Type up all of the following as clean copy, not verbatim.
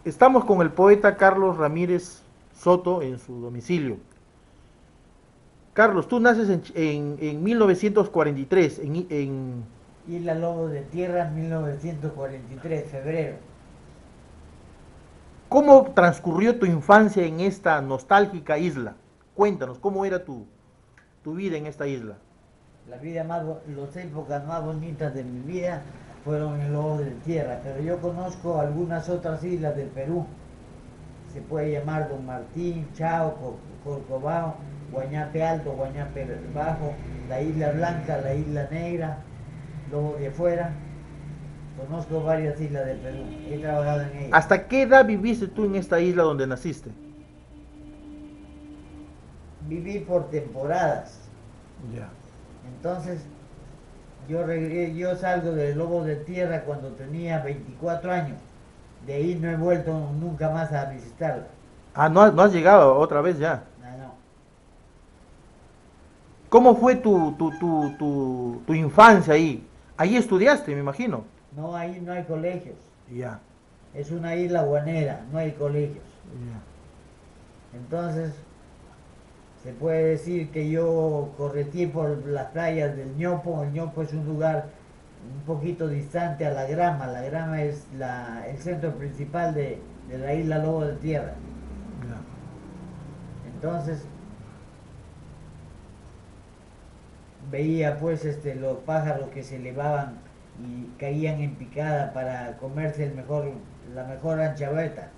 Estamos con el poeta Carlos Ramírez Soto en su domicilio. Carlos, tú naces en 1943, Isla Lobo de Tierra, 1943, febrero. ¿Cómo transcurrió tu infancia en esta nostálgica isla? Cuéntanos, ¿cómo era tu vida en esta isla? Las épocas más bonitas de mi vida fueron en Lobo de Tierra, pero yo conozco algunas otras islas del Perú. Se puede llamar Don Martín, Chao, Corcovado, Guañape Alto, Guañape Bajo, la Isla Blanca, la Isla Negra, Lobo de Afuera. Conozco varias islas del Perú, he trabajado en ellas. ¿Hasta qué edad viviste tú en esta isla donde naciste? Viví por temporadas, Ya. entonces yo salgo del Lobo de Tierra cuando tenía 24 años. De ahí no he vuelto nunca más a visitarla. Ah, no has llegado otra vez ya. No, no. ¿Cómo fue tu infancia ahí? Ahí estudiaste, me imagino. No, ahí no hay colegios. Ya, Es una isla guanera, no hay colegios. ya. Entonces, se puede decir que yo correteé por las playas del Ñopo. El Ñopo es un lugar un poquito distante a la Grama. La Grama es el centro principal de la isla Lobo de Tierra. Ya. Entonces, veía pues los pájaros que se elevaban y caían en picada para comerse la mejor anchaveta.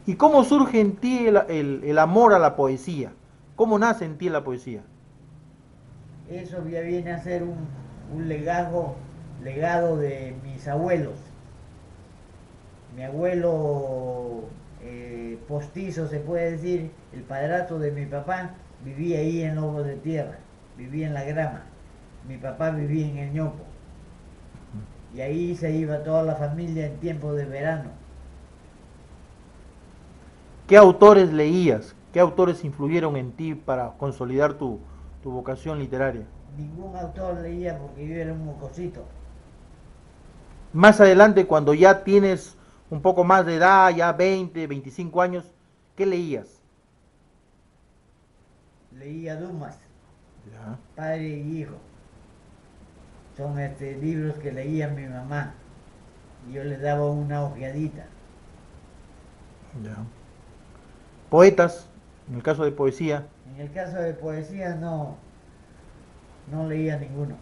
¿Y cómo surge en ti el amor a la poesía? ¿Cómo nace en ti la poesía? Eso ya viene a ser un legado de mis abuelos. Mi abuelo postizo, se puede decir, el padrastro de mi papá, vivía ahí en Lobo de Tierra, vivía en la Grama. Mi papá vivía en el Ñopo. Y ahí se iba toda la familia en tiempo de verano. ¿Qué autores leías? ¿Qué autores influyeron en ti para consolidar tu vocación literaria? Ningún autor leía porque yo era un mocosito. Más adelante, cuando ya tienes un poco más de edad, ya 20, 25 años, ¿qué leías? Leía Dumas, Ya, padre y hijo. Son libros que leía mi mamá. Y yo les daba una ojeadita. ya. Poetas, en el caso de poesía, En el caso de poesía no leía ninguno.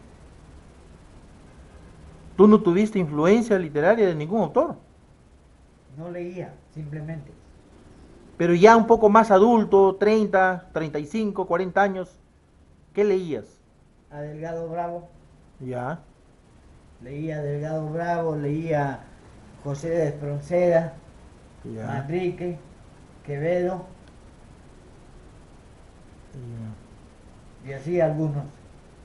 tú no tuviste influencia literaria de ningún autor, No leía, simplemente. pero ya un poco más adulto, 30, 35, 40 años, ¿qué leías? A Delgado Bravo, Ya, leía Delgado Bravo, leía José de Espronceda, ya, Manrique, Quevedo ya. y así algunos.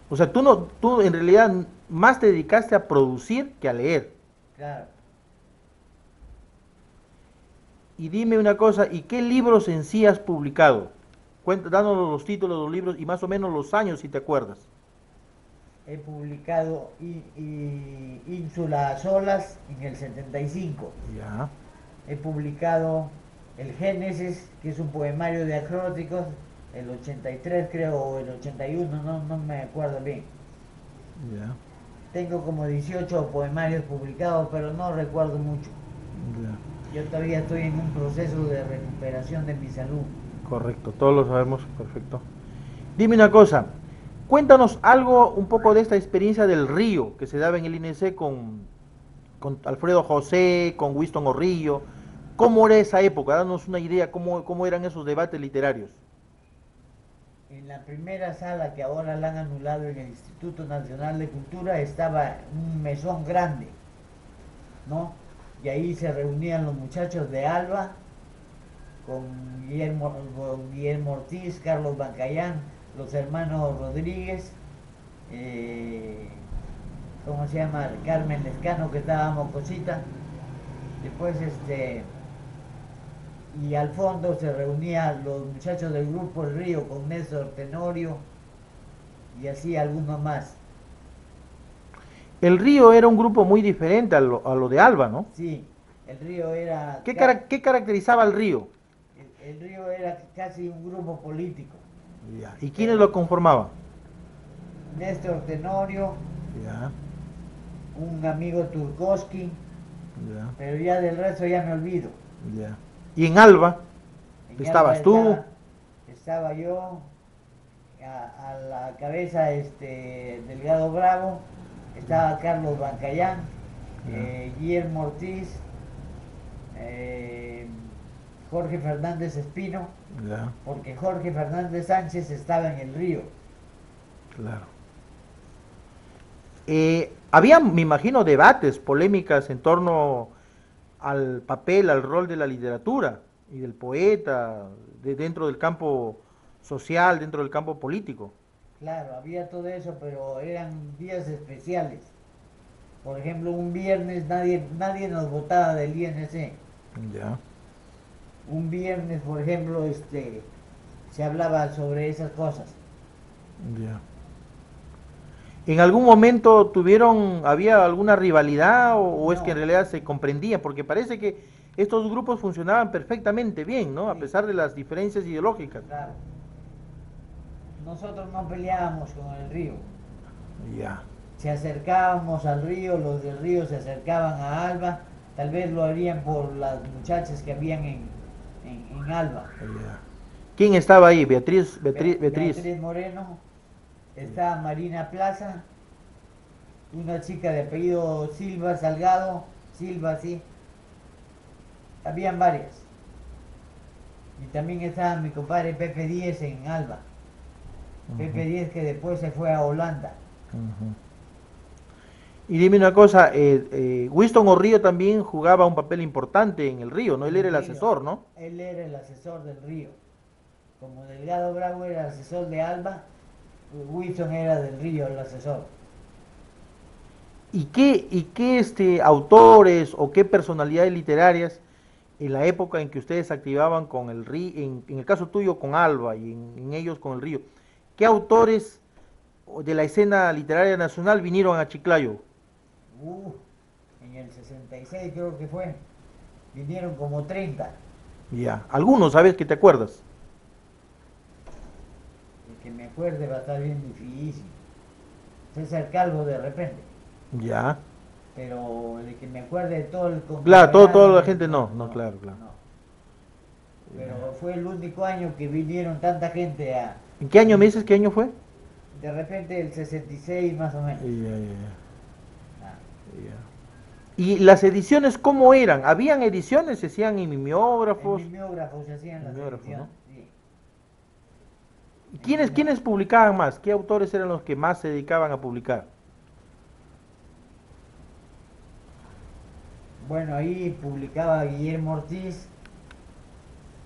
O sea, tú en realidad más te dedicaste a producir que a leer. Claro, Y dime una cosa, ¿y qué libros en sí has publicado? Dándonos los títulos de los libros y más o menos los años si te acuerdas. he publicado Ínsula a Solas en el 75. Ya. He publicado El Génesis, que es un poemario de acrósticos, el 83 creo, o el 81, no me acuerdo bien. Ya, Tengo como 18 poemarios publicados, pero no recuerdo mucho. ya. Yo todavía estoy en un proceso de recuperación de mi salud. Correcto, todos lo sabemos, perfecto. Dime una cosa, cuéntanos algo un poco de esta experiencia del río que se daba en el INC con Alfredo José, con Winston Orrillo. ¿Cómo era esa época? Danos una idea, cómo eran esos debates literarios. En la primera sala que ahora la han anulado en el Instituto Nacional de Cultura estaba un mesón grande, ¿no? Y ahí se reunían los muchachos de Alba con Guillermo Ortiz, Carlos Bancayán, los hermanos Rodríguez, eh, ¿cómo se llama? Carmen Lescano, que estábamos cosita. Después y al fondo se reunían los muchachos del grupo El Río con Néstor Tenorio y así algunos más. El río era un grupo muy diferente a lo de Alba, ¿no? Sí, El río era... ¿Qué caracterizaba al río? El río era casi un grupo político. Ya. ¿Y quiénes lo conformaban? Néstor Tenorio, Ya, un amigo Turkowski, ya, pero ya del resto ya me olvido. ya. ¿Y en Alba? En ¿Estabas Alba tú? estaba yo, a la cabeza Delgado Bravo, estaba Carlos Bancayán, Guillermo Ortiz, eh, Jorge Fernández Espino, Ya, porque Jorge Fernández Sánchez estaba en el río. claro. Había, me imagino, debates, polémicas en torno al papel, al rol de la literatura y del poeta dentro del campo social, dentro del campo político. Claro, había todo eso, pero eran días especiales. Por ejemplo, un viernes nadie nos votaba del INC. Ya, Un viernes, por ejemplo, se hablaba sobre esas cosas. ya. ¿En algún momento había alguna rivalidad o es que en No, realidad se comprendían? Porque parece que estos grupos funcionaban perfectamente bien, ¿no? A sí, pesar de las diferencias ideológicas. claro. Nosotros no peleábamos con el río. Ya, Se acercábamos al río, los del río se acercaban a Alba, tal vez lo harían por las muchachas que habían en Alba. ya. ¿Quién estaba ahí? Beatriz. Beatriz Moreno, estaba Marina Plaza, una chica de apellido Silva Salgado, Silva, sí, habían varias. Y también estaba mi compadre Pepe Díez en Alba. Pepe Ujú, Díez que después se fue a Holanda. ujú. Y dime una cosa, Winston Orrío también jugaba un papel importante en el Río, ¿no? En Él era el el río, asesor, ¿no? él era el asesor del río. Como Delgado Bravo era el asesor de Alba, Wilson era del río el asesor. ¿Y qué autores o qué personalidades literarias en la época en que ustedes se activaban con el Río, en el caso tuyo con Alba y en ellos con el Río, qué autores de la escena literaria nacional vinieron a Chiclayo? Uh, en el 66 creo que fue. Vinieron como 30. Ya, algunos, ¿sabes? Que te acuerdas. El que me acuerde va a estar bien difícil. César Calvo de repente. Ya. Pero el que me acuerde de todo el Claro, conglomerado, toda la gente no, no, no, no, claro, claro. no. Pero fue el único año que vinieron tanta gente a... ¿En qué año me dices qué año fue? De repente el 66 más o menos. Ya, ya, ya. Ah, Ya. ¿Y las ediciones cómo eran? ¿Habían ediciones? ¿Se hacían en en mimeógrafos? mimeógrafos se hacían las Mimeógrafos, ¿no? ediciones, sí. ¿Y En quiénes publicaban más? ¿Qué autores eran los que más se dedicaban a publicar? Bueno, ahí publicaba Guillermo Ortiz,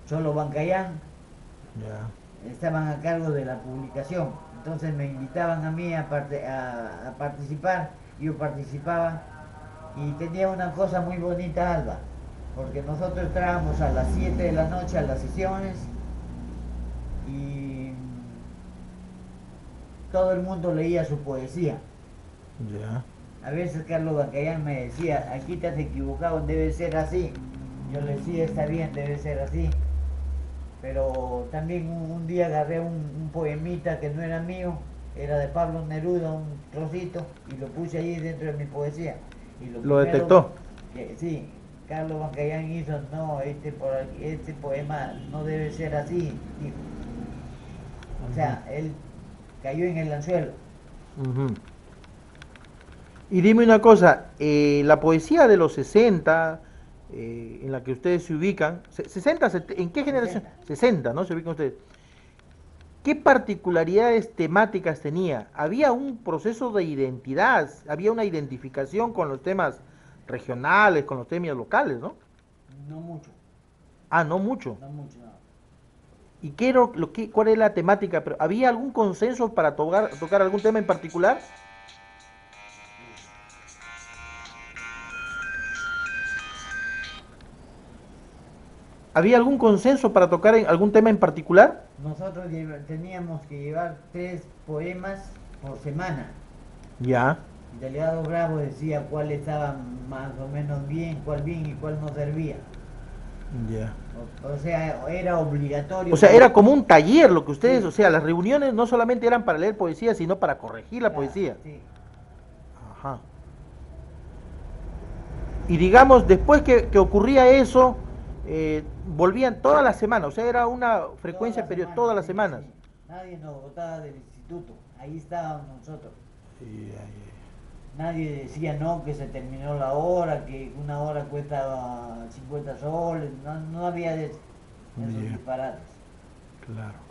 Cholo Bancayán, Ya. estaban a cargo de la publicación. Entonces me invitaban a mí a participar, yo participaba y tenía una cosa muy bonita, Alba, porque nosotros entrábamos a las 7 de la noche a las sesiones y todo el mundo leía su poesía. Ya. A veces Carlos Bacallán me decía, aquí te has equivocado, debe ser así. Yo le decía, está bien, debe ser así. Pero también un día agarré un poemita que no era mío, era de Pablo Neruda, un trocito, y lo puse ahí dentro de mi poesía. Y lo ¿Lo primero detectó? que sí, Carlos Bacallán hizo, no, este poema no debe ser así, dijo. O sea, él cayó en el anzuelo. Ujú. Y dime una cosa, la poesía de los 60, en la que ustedes se ubican, 60, ¿en qué generación? 60. 60, ¿no? Se ubican ustedes. ¿Qué particularidades temáticas tenía? ¿Había un proceso de identidad? ¿Había una identificación con los temas regionales, con los temas locales, ¿no? No mucho, Ah, no mucho. no mucho, no. ¿Y cuál es la temática? Pero, ¿había algún consenso para tocar algún tema en particular? ¿Había algún consenso para tocar en algún tema en particular? Nosotros teníamos que llevar 3 poemas por semana. Ya, El delegado Bravo decía cuál estaba más o menos bien y cuál no servía. Ya. O sea, era obligatorio. O sea, era como un taller lo que ustedes, Sí, o sea, las reuniones no solamente eran para leer poesía, sino para corregir la claro, poesía. sí. Ajá. Y digamos, después que ocurría eso, volvían todas las semanas, o sea, era una frecuencia periódica, todas las Sí, semanas. sí. Nadie nos votaba del instituto. Ahí estábamos nosotros. Ya, Nadie decía no, que se terminó la hora, que una hora cuesta 50 soles. No, no había de eso, esos ya, disparates. claro.